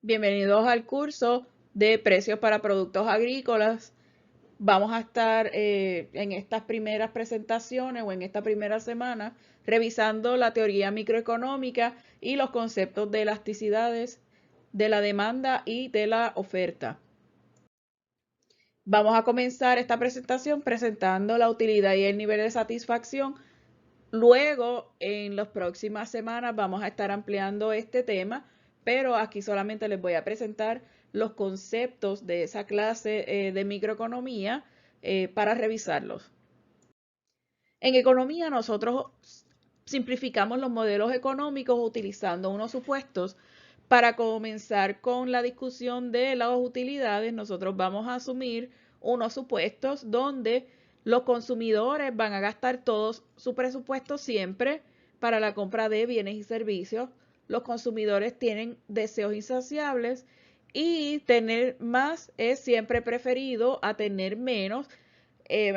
Bienvenidos al curso de precios para productos agrícolas. Vamos a estar en estas primeras presentaciones o en esta primera semana revisando la teoría microeconómica y los conceptos de elasticidades de la demanda y de la oferta. Vamos a comenzar esta presentación presentando la utilidad y el nivel de satisfacción. Luego, en las próximas semanas vamos a estar ampliando este tema, pero aquí solamente les voy a presentar los conceptos de esa clase de microeconomía para revisarlos. En economía nosotros simplificamos los modelos económicos utilizando unos supuestos. Para comenzar con la discusión de las utilidades, nosotros vamos a asumir unos supuestos donde los consumidores van a gastar todo su presupuesto siempre para la compra de bienes y servicios. Los consumidores tienen deseos insaciables y tener más es siempre preferido a tener menos.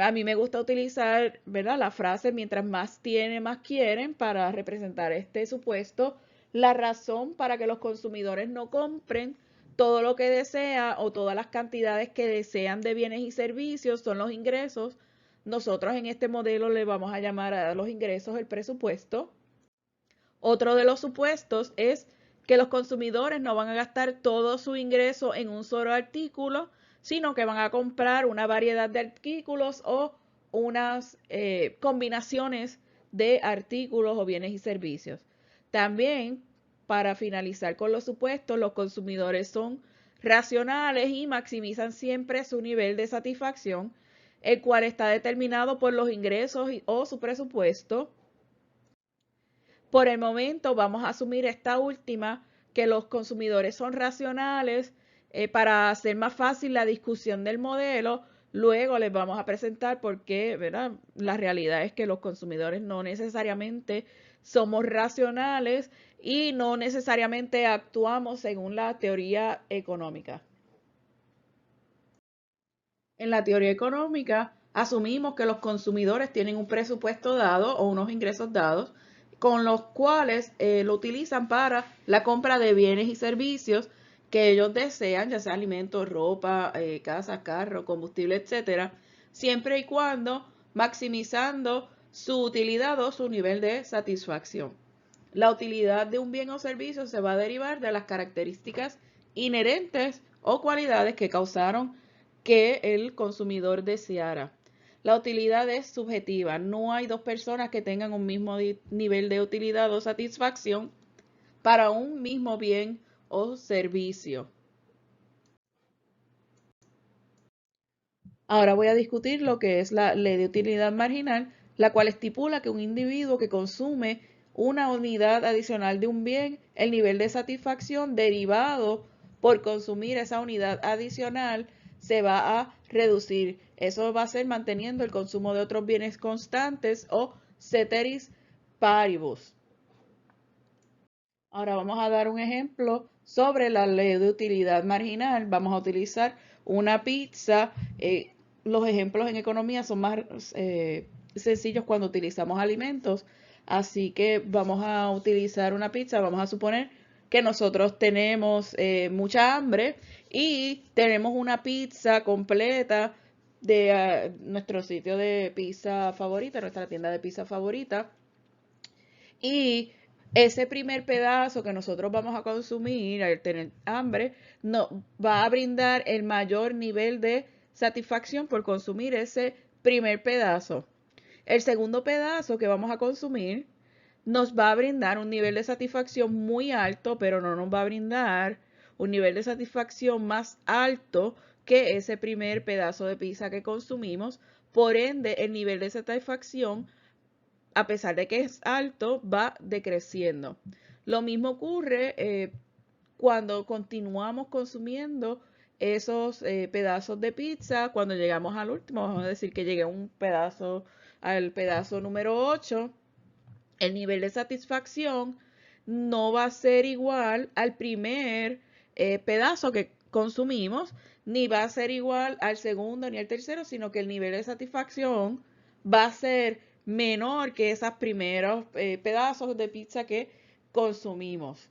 A mí me gusta utilizar, ¿verdad?, la frase mientras más tiene, más quieren para representar este supuesto. La razón para que los consumidores no compren todo lo que desea o todas las cantidades que desean de bienes y servicios son los ingresos. Nosotros en este modelo le vamos a llamar a los ingresos el presupuesto. Otro de los supuestos es que los consumidores no van a gastar todo su ingreso en un solo artículo, sino que van a comprar una variedad de artículos o unas combinaciones de artículos o bienes y servicios. También, para finalizar con los supuestos, los consumidores son racionales y maximizan siempre su nivel de satisfacción, el cual está determinado por los ingresos o su presupuesto. Por el momento vamos a asumir esta última, que los consumidores son racionales. Para hacer más fácil la discusión del modelo, luego les vamos a presentar por qué, ¿verdad? La realidad es que los consumidores no necesariamente somos racionales y no necesariamente actuamos según la teoría económica. En la teoría económica asumimos que los consumidores tienen un presupuesto dado o unos ingresos dados con los cuales lo utilizan para la compra de bienes y servicios que ellos desean, ya sea alimentos, ropa, casa, carro, combustible, etcétera, siempre y cuando maximizando su utilidad o su nivel de satisfacción. La utilidad de un bien o servicio se va a derivar de las características inherentes o cualidades que causaron que el consumidor deseara. La utilidad es subjetiva. No hay dos personas que tengan un mismo nivel de utilidad o satisfacción para un mismo bien o servicio. Ahora voy a discutir lo que es la ley de utilidad marginal, la cual estipula que un individuo que consume una unidad adicional de un bien, el nivel de satisfacción derivado por consumir esa unidad adicional se va a reducir. Eso va a ser manteniendo el consumo de otros bienes constantes o ceteris paribus. Ahora vamos a dar un ejemplo sobre la ley de utilidad marginal. Vamos a utilizar una pizza. Los ejemplos en economía son más sencillos cuando utilizamos alimentos. Así que vamos a utilizar una pizza. Vamos a suponer que nosotros tenemos mucha hambre y tenemos una pizza completa de nuestro sitio de pizza favorita, nuestra tienda de pizza favorita. Y ese primer pedazo que nosotros vamos a consumir al tener hambre, nos va a brindar el mayor nivel de satisfacción por consumir ese primer pedazo. El segundo pedazo que vamos a consumir nos va a brindar un nivel de satisfacción muy alto, pero no nos va a brindar un nivel de satisfacción más alto que ese primer pedazo de pizza que consumimos. Por ende, el nivel de satisfacción, a pesar de que es alto, va decreciendo. Lo mismo ocurre cuando continuamos consumiendo esos pedazos de pizza. Cuando llegamos al último, vamos a decir que llegué al pedazo número 8, el nivel de satisfacción no va a ser igual al primer pedazo que consumimos, ni va a ser igual al segundo ni al tercero, sino que el nivel de satisfacción va a ser menor que esos primeros pedazos de pizza que consumimos.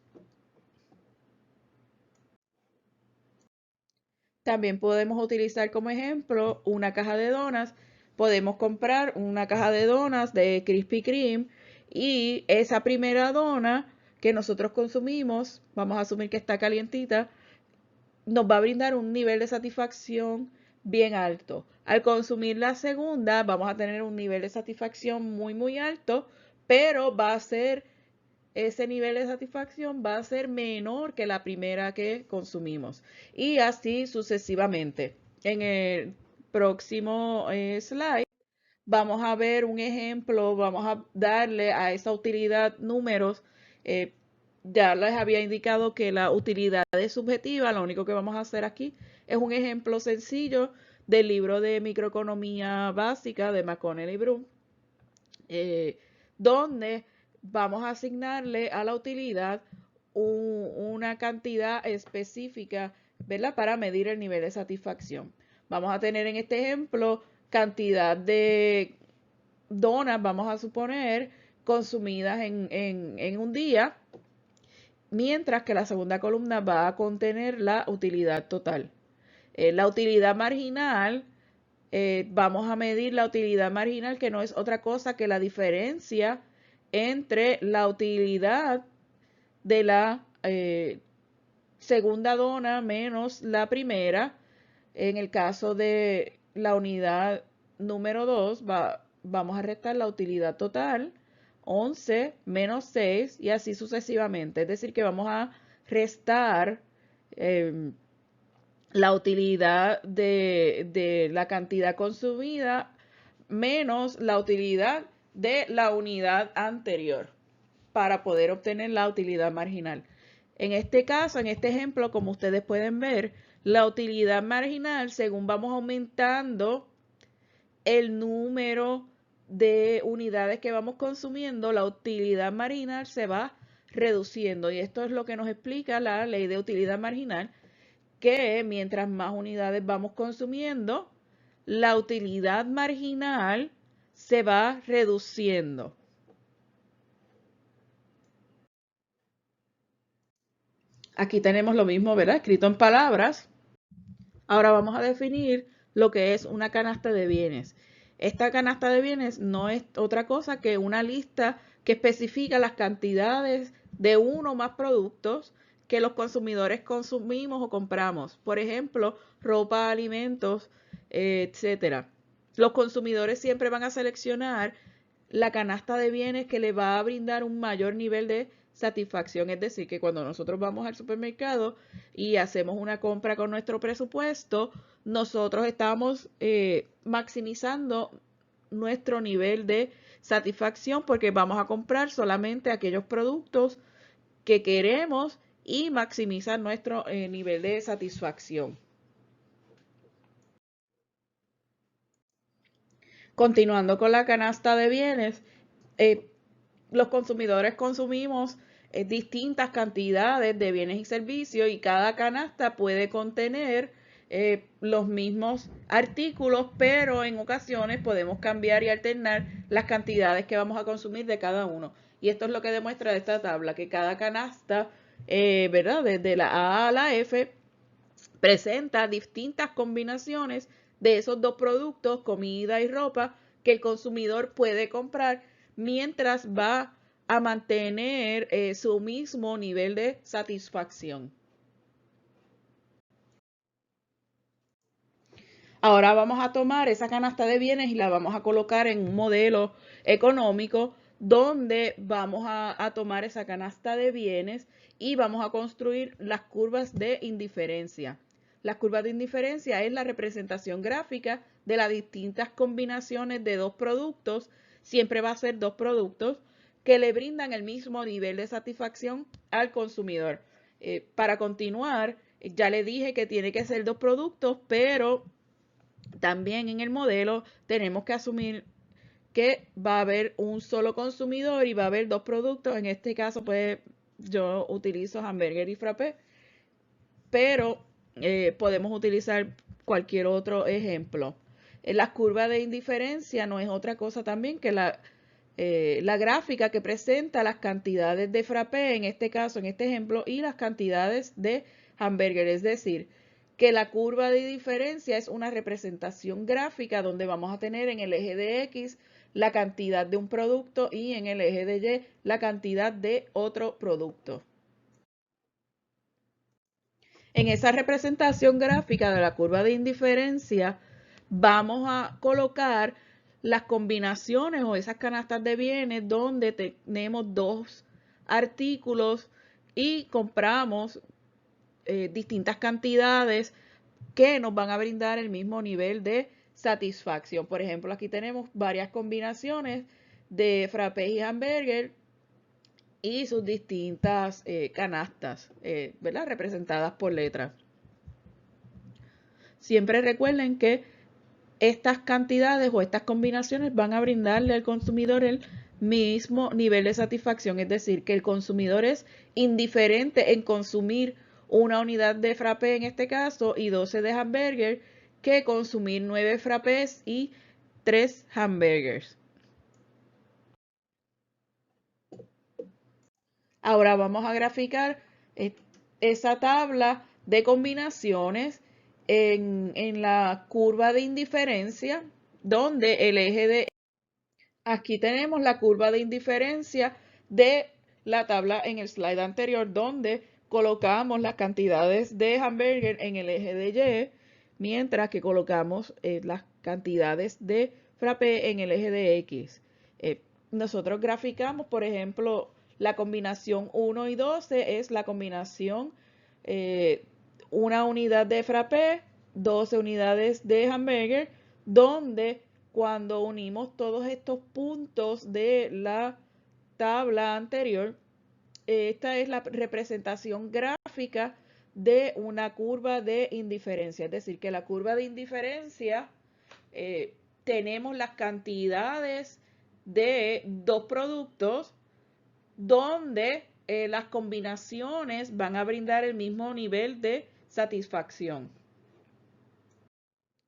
También podemos utilizar como ejemplo una caja de donas. Podemos comprar una caja de donas de Krispy Kreme y esa primera dona que nosotros consumimos, vamos a asumir que está calientita, nos va a brindar un nivel de satisfacción bien alto. Al consumir la segunda, vamos a tener un nivel de satisfacción muy alto, pero va a ser, ese nivel de satisfacción va a ser menor que la primera que consumimos. Y así sucesivamente. En el próximo slide vamos a ver un ejemplo, vamos a darle a esa utilidad números. Ya les había indicado que la utilidad es subjetiva, lo único que vamos a hacer aquí es un ejemplo sencillo del libro de microeconomía básica de McConnell y Bloom, donde vamos a asignarle a la utilidad una cantidad específica, ¿verdad? Para medir el nivel de satisfacción. Vamos a tener en este ejemplo cantidad de donas, vamos a suponer, consumidas en un día, mientras que la segunda columna va a contener la utilidad total. La utilidad marginal, vamos a medir la utilidad marginal, que no es otra cosa que la diferencia entre la utilidad de la segunda dona menos la primera. En el caso de la unidad número 2, vamos a restar la utilidad total, 11 menos 6 y así sucesivamente. Es decir, que vamos a restar la utilidad de la cantidad consumida menos la utilidad de la unidad anterior para poder obtener la utilidad marginal. En este caso, en este ejemplo, como ustedes pueden ver, la utilidad marginal, según vamos aumentando el número de unidades que vamos consumiendo, la utilidad marginal se va reduciendo. Y esto es lo que nos explica la ley de utilidad marginal, que mientras más unidades vamos consumiendo, la utilidad marginal se va reduciendo. Aquí tenemos lo mismo, ¿verdad? Escrito en palabras. Ahora vamos a definir lo que es una canasta de bienes. Esta canasta de bienes no es otra cosa que una lista que especifica las cantidades de uno o más productos que los consumidores consumimos o compramos. Por ejemplo, ropa, alimentos, etcétera. Los consumidores siempre van a seleccionar la canasta de bienes que le va a brindar un mayor nivel de satisfacción. Es decir, que cuando nosotros vamos al supermercado y hacemos una compra con nuestro presupuesto, nosotros estamos maximizando nuestro nivel de satisfacción porque vamos a comprar solamente aquellos productos que queremos y maximizar nuestro nivel de satisfacción. Continuando con la canasta de bienes, los consumidores consumimos distintas cantidades de bienes y servicios y cada canasta puede contener los mismos artículos, pero en ocasiones podemos cambiar y alternar las cantidades que vamos a consumir de cada uno. Y esto es lo que demuestra esta tabla, que cada canasta, ¿verdad? Desde la A a la F, presenta distintas combinaciones de esos dos productos, comida y ropa, que el consumidor puede comprar mientras va a mantener su mismo nivel de satisfacción. Ahora vamos a tomar esa canasta de bienes y la vamos a colocar en un modelo económico donde vamos a tomar esa canasta de bienes y vamos a construir las curvas de indiferencia. Las curvas de indiferencia es la representación gráfica de las distintas combinaciones de dos productos. Siempre va a ser dos productos que le brindan el mismo nivel de satisfacción al consumidor. Para continuar, ya le dije que tiene que ser dos productos, pero también en el modelo tenemos que asumir que va a haber un solo consumidor y va a haber dos productos. En este caso, pues yo utilizo hamburger y frappé, pero podemos utilizar cualquier otro ejemplo. La curva de indiferencia no es otra cosa también que la gráfica que presenta las cantidades de frappé, en este caso, en este ejemplo, y las cantidades de hamburger. Es decir, que la curva de diferencia es una representación gráfica donde vamos a tener en el eje de X la cantidad de un producto y en el eje de Y la cantidad de otro producto. En esa representación gráfica de la curva de indiferencia vamos a colocar las combinaciones o esas canastas de bienes donde tenemos dos artículos y compramos distintas cantidades que nos van a brindar el mismo nivel de satisfacción. Por ejemplo, aquí tenemos varias combinaciones de frappés y hamburger y sus distintas canastas, ¿verdad? Representadas por letras. Siempre recuerden que estas cantidades o estas combinaciones van a brindarle al consumidor el mismo nivel de satisfacción, es decir, que el consumidor es indiferente en consumir una unidad de frappé en este caso y 12 de hamburger que consumir 9 frappés y 3 hamburgers. Ahora vamos a graficar esa tabla de combinaciones en la curva de indiferencia, donde el eje de... Aquí tenemos la curva de indiferencia de la tabla en el slide anterior, donde colocamos las cantidades de hamburger en el eje de Y, mientras que colocamos las cantidades de frappé en el eje de X. Nosotros graficamos, por ejemplo, la combinación 1 y 12 es la combinación una unidad de frappé, 12 unidades de hamburger, donde cuando unimos todos estos puntos de la tabla anterior, esta es la representación gráfica de una curva de indiferencia. Es decir, que la curva de indiferencia tenemos las cantidades de dos productos donde las combinaciones van a brindar el mismo nivel de satisfacción.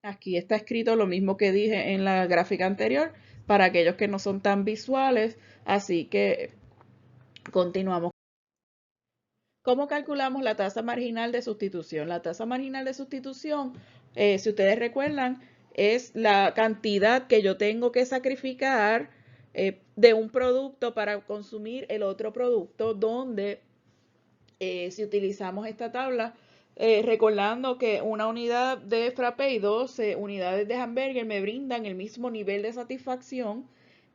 Aquí está escrito lo mismo que dije en la gráfica anterior para aquellos que no son tan visuales, así que continuamos. ¿Cómo calculamos la tasa marginal de sustitución? La tasa marginal de sustitución, si ustedes recuerdan, es la cantidad que yo tengo que sacrificar de un producto para consumir el otro producto, donde si utilizamos esta tabla, recordando que una unidad de frappé y 12 unidades de hamburger me brindan el mismo nivel de satisfacción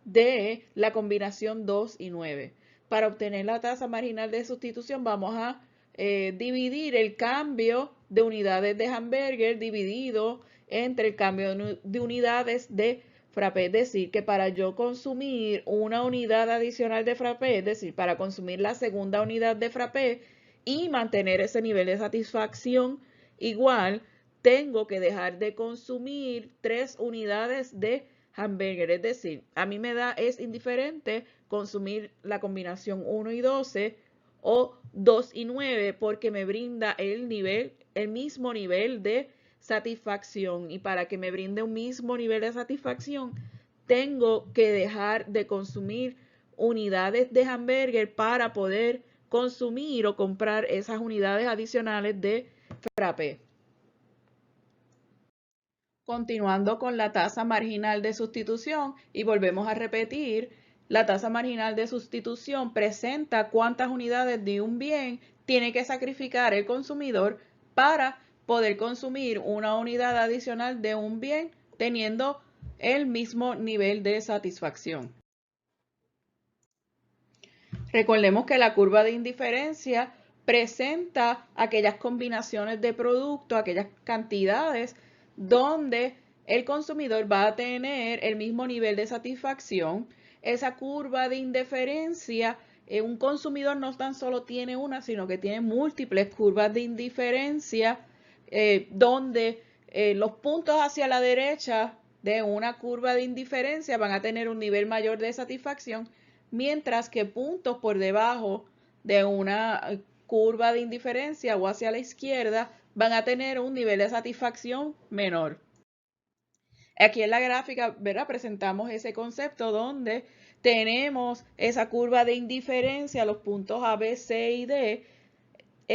de la combinación 2 y 9. Para obtener la tasa marginal de sustitución vamos a dividir el cambio de unidades de hamburger dividido entre el cambio de unidades de frappé. Es decir, que para yo consumir una unidad adicional de frappé, es decir, para consumir la segunda unidad de frappé y mantener ese nivel de satisfacción igual, tengo que dejar de consumir 3 unidades de hamburger. Es decir, a mí es indiferente consumir la combinación 1 y 12 o 2 y 9 porque me brinda el mismo nivel de satisfacción. Y para que me brinde un mismo nivel de satisfacción, tengo que dejar de consumir unidades de hamburger para poder consumir o comprar esas unidades adicionales de frappé. Continuando con la tasa marginal de sustitución y volvemos a repetir, la tasa marginal de sustitución presenta cuántas unidades de un bien tiene que sacrificar el consumidor para poder consumir una unidad adicional de un bien teniendo el mismo nivel de satisfacción. Recordemos que la curva de indiferencia presenta aquellas combinaciones de productos, aquellas cantidades donde el consumidor va a tener el mismo nivel de satisfacción. Esa curva de indiferencia, un consumidor no tan solo tiene una, sino que tiene múltiples curvas de indiferencia donde los puntos hacia la derecha de una curva de indiferencia van a tener un nivel mayor de satisfacción, mientras que puntos por debajo de una curva de indiferencia o hacia la izquierda van a tener un nivel de satisfacción menor. Aquí en la gráfica, ¿verdad? Presentamos ese concepto donde tenemos esa curva de indiferencia, los puntos A, B, C y D,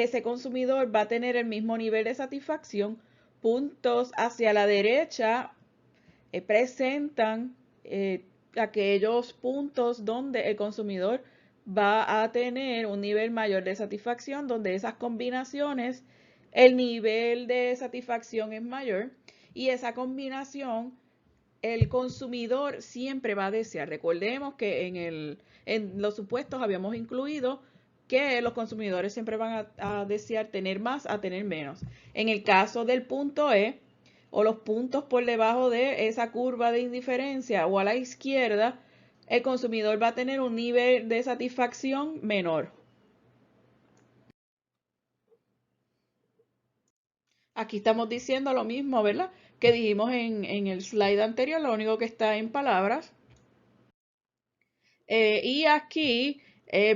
ese consumidor va a tener el mismo nivel de satisfacción. Puntos hacia la derecha presentan aquellos puntos donde el consumidor va a tener un nivel mayor de satisfacción, donde esas combinaciones, el nivel de satisfacción es mayor y esa combinación el consumidor siempre va a desear. Recordemos que en los supuestos habíamos incluido que los consumidores siempre van a desear tener más a tener menos. En el caso del punto E, o los puntos por debajo de esa curva de indiferencia o a la izquierda, el consumidor va a tener un nivel de satisfacción menor. Aquí estamos diciendo lo mismo, ¿verdad? Que dijimos en el slide anterior, lo único que está en palabras. Y aquí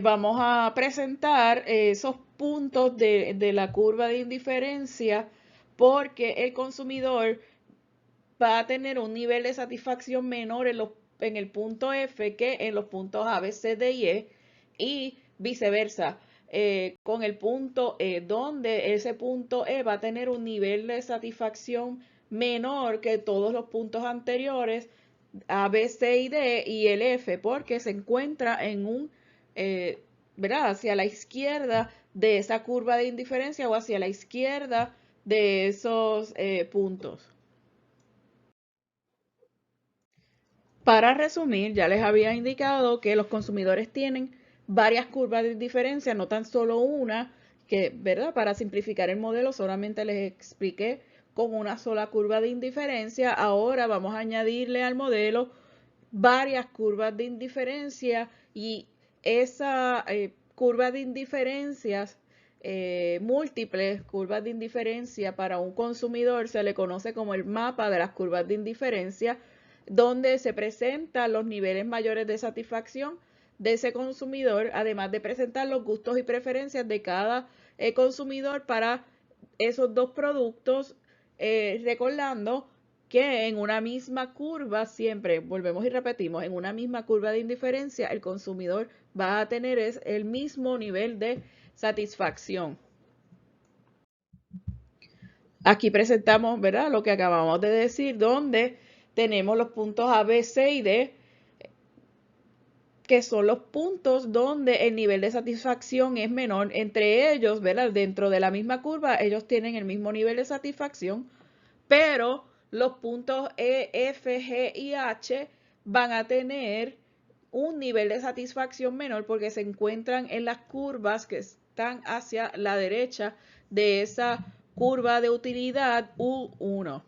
vamos a presentar esos puntos de la curva de indiferencia porque el consumidor va a tener un nivel de satisfacción menor en el punto F que en los puntos A, B, C, D y E, y viceversa. Con el punto E, donde ese punto E va a tener un nivel de satisfacción menor que todos los puntos anteriores, A, B, C y D y el F, porque se encuentra en ¿verdad? Hacia la izquierda de esa curva de indiferencia o hacia la izquierda de esos puntos. Para resumir, ya les había indicado que los consumidores tienen varias curvas de indiferencia, no tan solo una, que, ¿verdad? Para simplificar el modelo solamente les expliqué con una sola curva de indiferencia. Ahora vamos a añadirle al modelo varias curvas de indiferencia y esa curva de indiferencias, múltiples curvas de indiferencia para un consumidor se le conoce como el mapa de las curvas de indiferencia, donde se presentan los niveles mayores de satisfacción de ese consumidor, además de presentar los gustos y preferencias de cada consumidor para esos dos productos, recordando que en una misma curva, siempre volvemos y repetimos, en una misma curva de indiferencia, el consumidor va a tener el mismo nivel de satisfacción. Aquí presentamos, ¿verdad? Lo que acabamos de decir, donde tenemos los puntos A, B, C y D, que son los puntos donde el nivel de satisfacción es menor. Entre ellos, ¿verdad? Dentro de la misma curva, ellos tienen el mismo nivel de satisfacción, pero los puntos E, F, G y H van a tener un nivel de satisfacción menor porque se encuentran en las curvas que están hacia la derecha de esa curva de utilidad U1.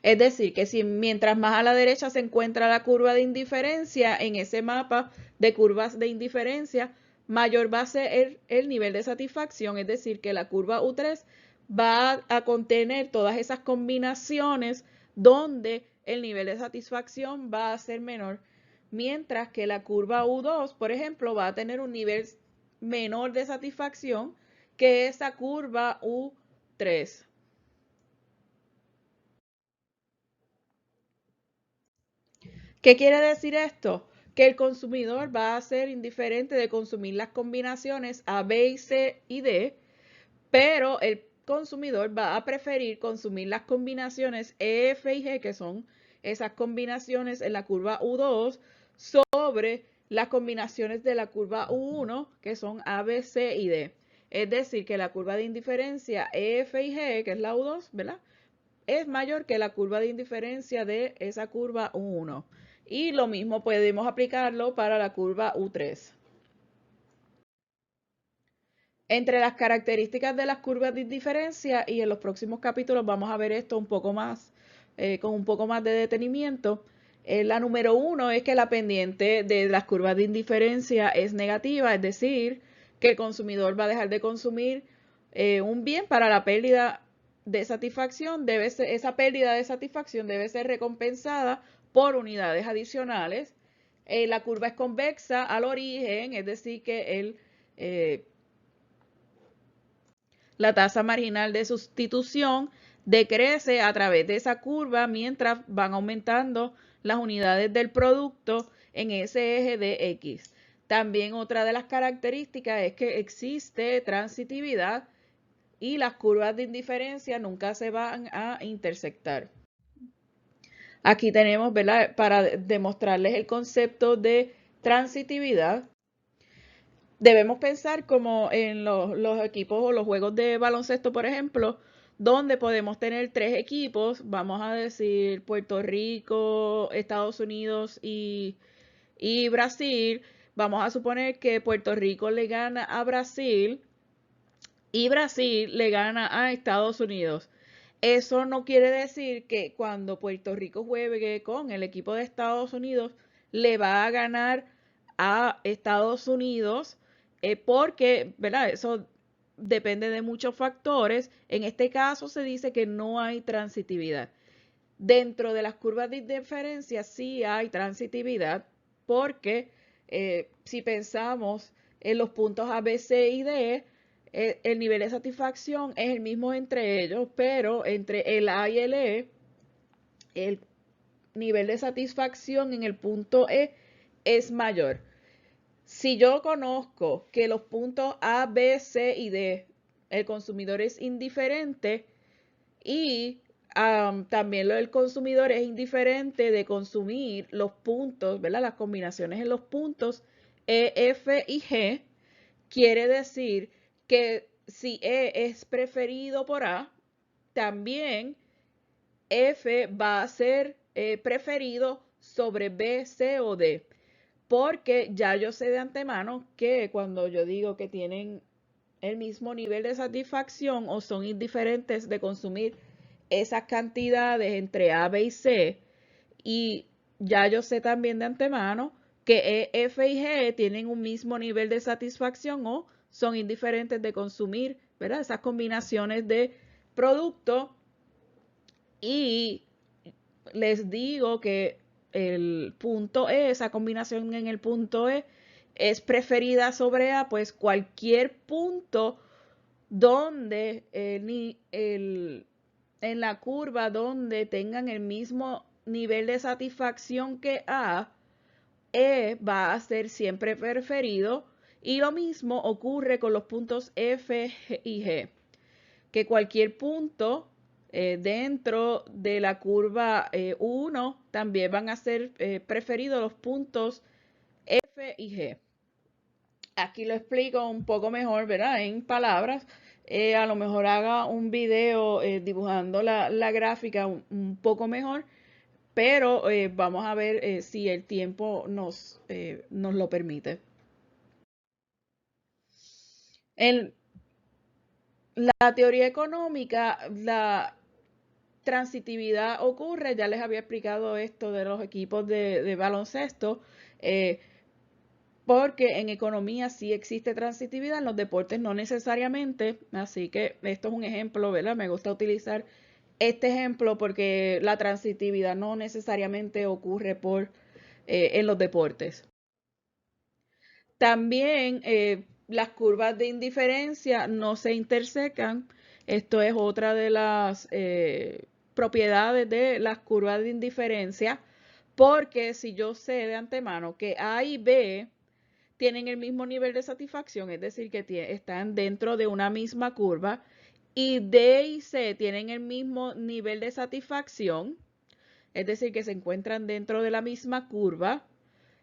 Es decir, que si mientras más a la derecha se encuentra la curva de indiferencia en ese mapa de curvas de indiferencia, mayor va a ser el nivel de satisfacción. Es decir, que la curva U3 va a contener todas esas combinaciones donde el nivel de satisfacción va a ser menor. Mientras que la curva U2, por ejemplo, va a tener un nivel menor de satisfacción que esa curva U3. ¿Qué quiere decir esto? Que el consumidor va a ser indiferente de consumir las combinaciones A, B, y C y D, pero el consumidor va a preferir consumir las combinaciones E, F y G, que son esas combinaciones en la curva U2, sobre las combinaciones de la curva U1, que son A, B, C y D. Es decir, que la curva de indiferencia E, F y G, que es la U2, ¿verdad?, es mayor que la curva de indiferencia de esa curva U1. Y lo mismo podemos aplicarlo para la curva U3. Entre las características de las curvas de indiferencia, y en los próximos capítulos vamos a ver esto un poco más, con un poco más de detenimiento. La número 1 es que la pendiente de las curvas de indiferencia es negativa, es decir, que el consumidor va a dejar de consumir un bien para la pérdida de satisfacción. Esa pérdida de satisfacción debe ser recompensada por unidades adicionales. La curva es convexa al origen, es decir, que la tasa marginal de sustitución decrece a través de esa curva mientras van aumentando las unidades del producto en ese eje de X. También otra de las características es que existe transitividad y las curvas de indiferencia nunca se van a intersectar. Aquí tenemos, ¿verdad? Para demostrarles el concepto de transitividad, debemos pensar como en los equipos o los juegos de baloncesto, por ejemplo, donde podemos tener tres equipos, vamos a decir Puerto Rico, Estados Unidos y Brasil. Vamos a suponer que Puerto Rico le gana a Brasil y Brasil le gana a Estados Unidos. Eso no quiere decir que cuando Puerto Rico juegue con el equipo de Estados Unidos le va a ganar a Estados Unidos, porque, ¿verdad? Eso depende de muchos factores. En este caso se dice que no hay transitividad. Dentro de las curvas de indiferencia sí hay transitividad, porque si pensamos en los puntos A, B, C y D, el nivel de satisfacción es el mismo entre ellos, pero entre el A y el E, el nivel de satisfacción en el punto E es mayor. Si yo conozco que los puntos A, B, C y D, el consumidor es indiferente y también el consumidor es indiferente de consumir los puntos, ¿verdad? Las combinaciones en los puntos E, F y G, quiere decir que si E es preferido por A, también F va a ser preferido sobre B, C o D. Porque ya yo sé de antemano que cuando yo digo que tienen el mismo nivel de satisfacción o son indiferentes de consumir esas cantidades entre A, B y C, y ya yo sé también de antemano que E, F y G tienen un mismo nivel de satisfacción o son indiferentes de consumir, ¿verdad? Esas combinaciones de productos, y les digo que el punto E, esa combinación en el punto E, es preferida sobre A, pues cualquier punto donde en la curva donde tengan el mismo nivel de satisfacción que A, E va a ser siempre preferido, y lo mismo ocurre con los puntos F y G, que cualquier punto dentro de la curva 1 también van a ser preferidos los puntos F y G. Aquí lo explico un poco mejor, ¿verdad? En palabras. A lo mejor haga un video dibujando la gráfica un poco mejor, pero vamos a ver si el tiempo nos lo permite. En la teoría económica, la transitividad ocurre, ya les había explicado esto de los equipos de baloncesto, eh, porque en economía sí existe transitividad, en los deportes no necesariamente, así que esto es un ejemplo, ¿verdad? Me gusta utilizar este ejemplo porque la transitividad no necesariamente ocurre en los deportes. También las curvas de indiferencia no se intersecan. Esto es otra de las propiedades de las curvas de indiferencia, porque si yo sé de antemano que A y B tienen el mismo nivel de satisfacción, es decir, que están dentro de una misma curva, y D y C tienen el mismo nivel de satisfacción, es decir, que se encuentran dentro de la misma curva,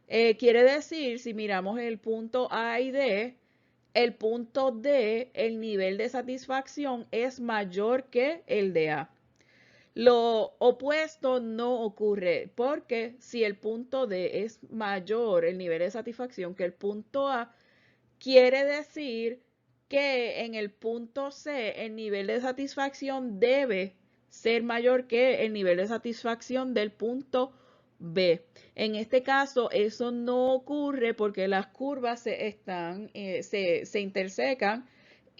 quiere decir, si miramos el punto A y D, el punto D, el nivel de satisfacción es mayor que el de A. Lo opuesto no ocurre, porque si el punto D es mayor el nivel de satisfacción que el punto A, quiere decir que en el punto C el nivel de satisfacción debe ser mayor que el nivel de satisfacción del punto B. En este caso, eso no ocurre porque las curvas se intersecan,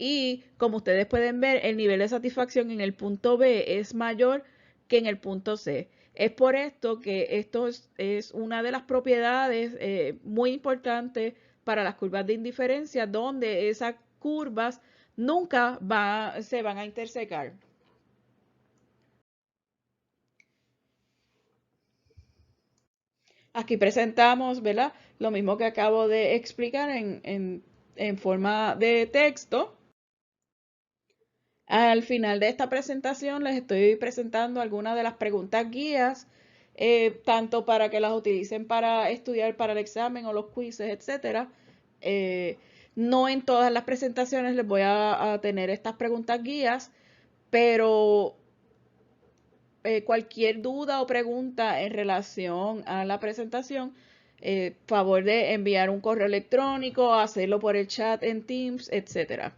y como ustedes pueden ver, el nivel de satisfacción en el punto B es mayor que en el punto C. Es por esto que esto es una de las propiedades muy importantes para las curvas de indiferencia, donde esas curvas nunca se van a intersecar. Aquí presentamos, ¿verdad?, lo mismo que acabo de explicar en forma de texto. Al final de esta presentación les estoy presentando algunas de las preguntas guías, tanto para que las utilicen para estudiar para el examen o los quizzes, etcétera. No en todas las presentaciones les voy a tener estas preguntas guías, pero cualquier duda o pregunta en relación a la presentación, favor de enviar un correo electrónico, hacerlo por el chat en Teams, etcétera.